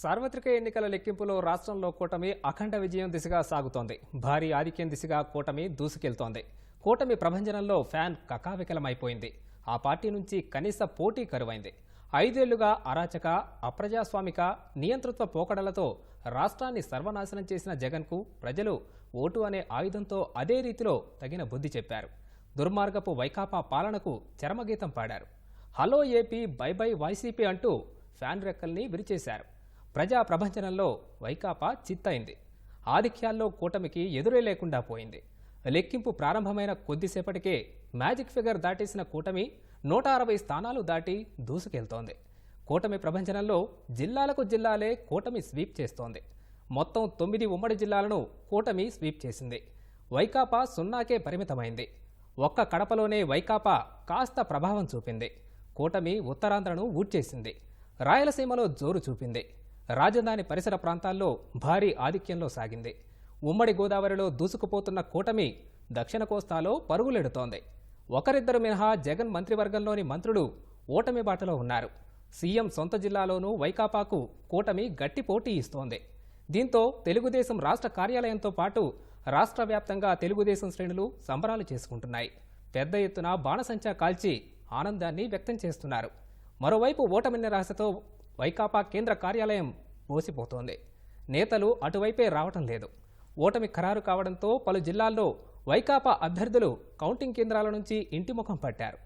సార్వత్రిక ఎన్నికల లెక్కింపులో రాష్ట్రంలో కూటమి అఖండ విజయం దిశగా సాగుతోంది. భారీ ఆధిక్యం దిశగా కూటమి దూసుకెళ్తోంది. కూటమి ప్రభంజనంలో ఫ్యాన్ కకావికలమైపోయింది. ఆ పార్టీ నుంచి కనీస పోటీ కరువైంది. 5 ఏళ్లుగా అరాచక, అప్రజాస్వామిక, నియంతృత్వ పోకడలతో రాష్ట్రాన్ని సర్వనాశనం చేసిన జగన్కు ప్రజలు ఓటు అనే ఆయుధంతో అదే రీతిలో తగిన బుద్ధి చెప్పారు. దుర్మార్గపు వైకాపా పాలనకు చరమగీతం పాడారు. Hello AP, by by YCP అంటూ ఫ్యాన్ రెక్కల్ని విరిచేశారు. ప్రజా ప్రభంజనంలో వైకాపా చిత్తైంది. ఆధిక్యాల్లో కూటమికి ఎదురే లేకుండా పోయింది. లెక్కింపు ప్రారంభమైన కొద్దిసేపటికే మ్యాజిక్ ఫిగర్ దాటేసిన కూటమి 160 స్థానాలు దాటి దూసుకెళ్తోంది. కూటమి ప్రభంజనంలో జిల్లాలకు జిల్లాలే కూటమి స్వీప్ చేస్తోంది. మొత్తం 9 ఉమ్మడి జిల్లాలను కూటమి స్వీప్ చేసింది. వైకాపా 0కే పరిమితమైంది. ఒక్క కడపలోనే వైకాపా కాస్త ప్రభావం చూపింది. కూటమి ఉత్తరాంధ్రను ఊడ్చేసింది. రాయలసీమలో జోరు చూపింది. రాజధాని పరిసర ప్రాంతాల్లో భారీ ఆధిక్యంలో సాగింది. ఉమ్మడి గోదావరిలో దూసుకుపోతున్న కూటమి దక్షిణ కోస్తాలో పరుగులెడుతోంది. ఒకరిద్దరు మినహా జగన్ మంత్రివర్గంలోని మంత్రులు ఓటమి బాటలో ఉన్నారు. సీఎం సొంత జిల్లాలోనూ వైకాపాకు కూటమి గట్టి పోటీ ఇస్తోంది. దీంతో తెలుగుదేశం రాష్ట్ర కార్యాలయంతో పాటు రాష్ట్ర వ్యాప్తంగా తెలుగుదేశం శ్రేణులు సంబరాలు చేసుకుంటున్నాయి. పెద్ద ఎత్తున బాణసంచా కాల్చి ఆనందాన్ని వ్యక్తం చేస్తున్నారు. మరోవైపు ఓటమి నిరాశతో వైకాపా కేంద్ర కార్యాలయం బోసిపోతోంది. నేతలు అటువైపే రావటం లేదు. ఓటమి ఖరారు కావడంతో పలు జిల్లాల్లో వైకాపా అభ్యర్థులు కౌంటింగ్ కేంద్రాల నుంచి ఇంటిముఖం పట్టారు.